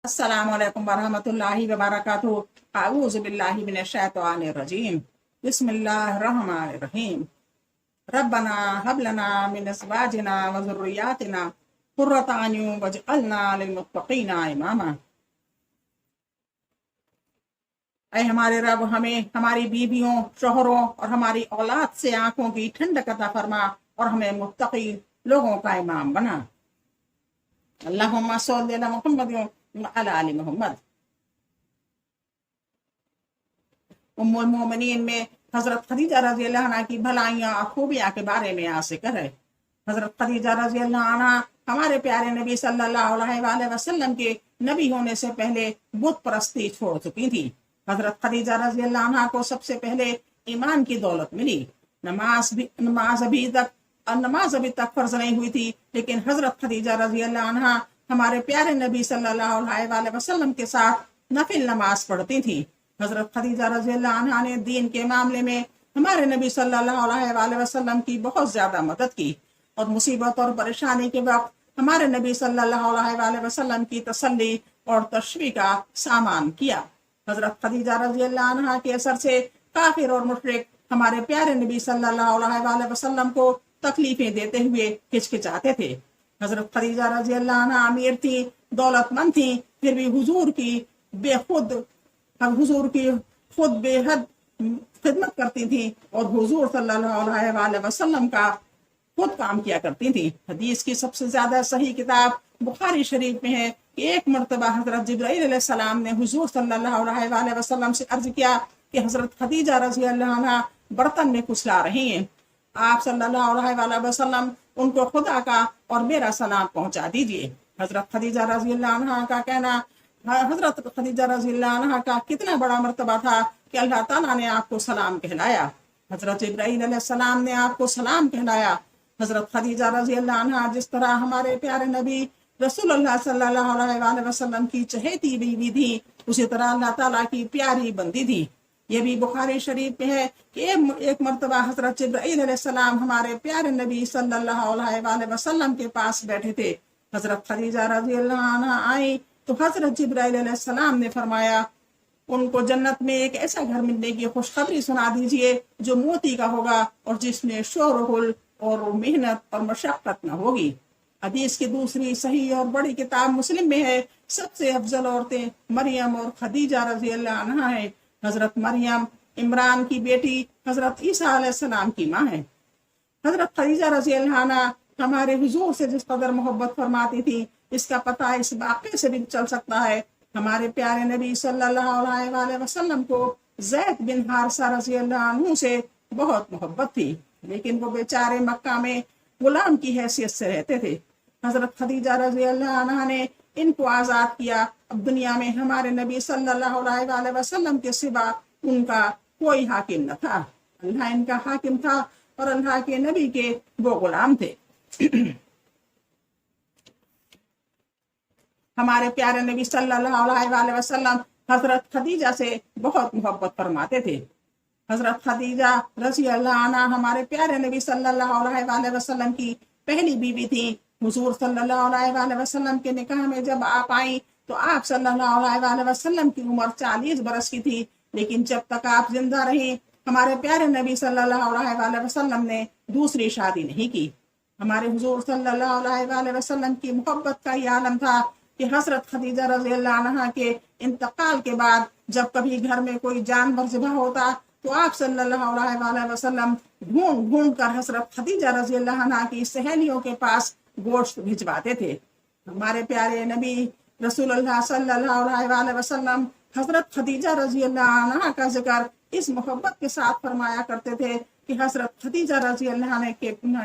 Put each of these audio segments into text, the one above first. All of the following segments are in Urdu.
السلام علیکم ورحمۃ اللہ وبرکاتہ۔ اعوذ باللہ من الشیطان الرجیم، بسم اللہ الرحمن الرحیم۔ ربنا هب لنا من ازواجنا وذریاتنا قرۃ اعین واجعلنا للمتقین اماما۔ اے ہمارے رب، ہمیں ہماری بیویوں، شوہروں اور ہماری اولاد سے آنکھوں کی ٹھنڈک عطا فرما اور ہمیں متقی لوگوں کا امام بنا۔ اللہم صلی علی محمد وعلی آل محمد۔ ام المومنین میں حضرت خدیجہ رضی اللہ عنہ کی بھلائیاں اور خوبیاں کے بارے میں یہاں ذکر ہے۔ حضرت خدیجہ رضی اللہ عنہ ہمارے پیارے نبی صلی اللہ علیہ وآلہ وسلم کے نبی ہونے سے پہلے بت پرستی چھوڑ چکی تھی۔ حضرت خدیجہ رضی اللہ عنہ کو سب سے پہلے ایمان کی دولت ملی۔ نماز ابھی تک فرض نہیں ہوئی تھی، لیکن حضرت خدیجہ رضی اللہ عنہ ہمارے پیارے نبی صلی اللہ علیہ وآلہ وسلم کے ساتھ نفل نماز پڑھتی تھی۔ حضرت خدیجہ رضی اللہ عنہ نے دین کے معاملے میں ہمارے نبی صلی اللہ علیہ وآلہ وسلم کی بہت زیادہ مدد کی، اور مصیبت اور پریشانی کے وقت ہمارے نبی صلی اللہ علیہ وآلہ وسلم کی تسلی اور تشویق کا سامان کیا۔ حضرت خدیجہ رضی اللہ عنہ کے اثر سے کافر اور مشرک ہمارے پیارے نبی صلی اللہ علیہ وآلہ وسلم کو تکلیفیں دیتے ہوئے ہچکچاتے تھے۔ حضرت خدیجہ رضی اللہ عنہ امیر تھی، دولت مند تھی، پھر بھی حضور کی خود بے حد خدمت کرتی تھی اور حضور صلی اللہ علیہ وآلہ وسلم کا خود کام کیا کرتی تھی۔ حدیث کی سب سے زیادہ صحیح کتاب بخاری شریف میں ہے کہ ایک مرتبہ حضرت جبرائیل علیہ السلام نے حضور صلی اللہ علیہ وآلہ وسلم سے عرض کیا کہ حضرت خدیجہ رضی اللہ عنہ برتن میں کچھ لا رہی ہیں، آپ صلی اللہ علیہ وآلہ وسلم ان کو خدا کا اور میرا سلام پہنچا دیجیے۔ حضرت خدیجہ رضی اللہ عنہ کا کہنا، حضرت خدیجہ رضی اللہ عنہ کا کتنا بڑا مرتبہ تھا کہ اللہ تعالیٰ نے آپ کو سلام کہلایا، حضرت جبرائیل علیہ السلام نے آپ کو سلام کہلایا۔ حضرت خدیجہ رضی اللہ عنہ جس طرح ہمارے پیارے نبی رسول اللہ صلی اللہ علیہ وآلہ وسلم کی چہیتی بیوی تھی، اسی طرح اللہ تعالیٰ کی پیاری بندی تھی۔ یہ بھی بخاری شریف میں ہے کہ ایک مرتبہ حضرت جبرائیل علیہ السلام ہمارے پیارے نبی صلی اللہ علیہ وآلہ وسلم کے پاس بیٹھے تھے۔ حضرت خدیجہ رضی اللہ عنہ آئی تو حضرت جبرائیل علیہ السلام نے فرمایا ان کو جنت میں ایک ایسا گھر ملنے کی خوشخبری سنا دیجئے جو موتی کا ہوگا اور جس میں شور و غل اور محنت اور مشقت نہ ہوگی۔ حدیث کی دوسری صحیح اور بڑی کتاب مسلم میں ہے سب سے افضل عورتیں مریم اور خدیجہ رضی اللہ عنہ ہیں۔ حضرت مریم عمران کی بیٹی حضرت عیسیٰ علیہ السلام کی ماں ہے۔ حضرت خدیجہ رضی اللہ عنہ ہمارے حضور سے جس قدر محبت فرماتی تھی اس کا پتہ اس واقعے سے بھی چل سکتا ہے۔ ہمارے پیارے نبی صلی اللہ علیہ وآلہ وسلم کو زید بن حارثہ رضی اللہ عنہ سے بہت محبت تھی، لیکن وہ بیچارے مکہ میں غلام کی حیثیت سے رہتے تھے۔ حضرت خدیجہ رضی اللہ عنہ نے ان کو آزاد کیا۔ اب دنیا میں ہمارے نبی صلی اللہ علیہ وآلہ وسلم کے سوا ان کا کوئی حاکم نہ تھا، اللہ ان کا حاکم تھا اور اللہ کے نبی کے وہ غلام تھے۔ ہمارے پیارے نبی صلی اللہ علیہ وآلہ وسلم حضرت خدیجہ سے بہت محبت فرماتے تھے۔ حضرت خدیجہ رضی اللہ عنہ ہمارے پیارے نبی صلی اللہ علیہ وآلہ وسلم کی پہلی بیوی تھی۔ حضور صلی اللہ علیہ وآلہ وسلم کے نکاح میں جب آپ آئیں تو آپ صلی اللہ علیہ وآلہ وسلم کی عمر 40 برس کی تھی، لیکن جب تک آپ زندہ رہیں ہمارے پیارے نبی صلی اللہ علیہ وآلہ وسلم نے دوسری شادی نہیں کی۔ ہمارے حضور صلی اللہ علیہ وآلہ وسلم کی محبت کا یہ عالم تھا کہ حضرت خدیجہ رضی اللہ عنہ کے انتقال کے بعد جب کبھی گھر میں کوئی جانور ذبح ہوتا تو آپ صلی اللہ علیہ وآلہ وسلم ڈھونڈ ڈھونڈ کر حضرت خدیجہ رضی اللہ عنہ کی سہیلیوں کے پاس گوشت بھجواتے تھے۔ ہمارے پیارے نبی رسول اللہ صلی اللہ علیہ وآلہ وسلم حضرت خدیجہ رضی اللہ عنہ کا ذکر اس محبت کے ساتھ فرمایا کرتے تھے کہ حضرت خدیجہ رضی اللہ عنہ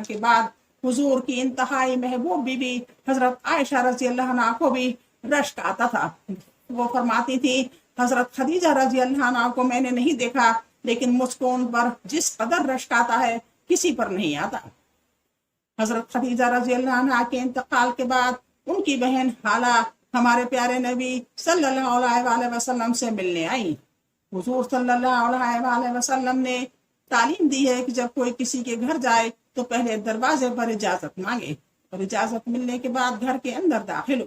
کے بعد حضور کی انتہائی محبوب بیوی حضرت عائشہ رضی اللہ عنہ کو بھی رشک آتا تھا۔ وہ فرماتی تھی حضرت خدیجہ رضی اللہ عنہ کو میں نے نہیں دیکھا، لیکن مجھ کو ان پر جس قدر رشک آتا ہے کسی پر نہیں آتا۔ حضرت خدیجہ رضی اللہ عنہ کے انتقال کے بعد ان کی بہن خالہ ہمارے پیارے نبی صلی اللہ علیہ وآلہ وسلم سے ملنے آئیں۔ حضور صلی اللہ علیہ وآلہ وسلم نے تعلیم دی ہے کہ جب کوئی کسی کے گھر جائے تو پہلے دروازے پر اجازت مانگے اور اجازت ملنے کے بعد گھر کے اندر داخل ہو۔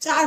4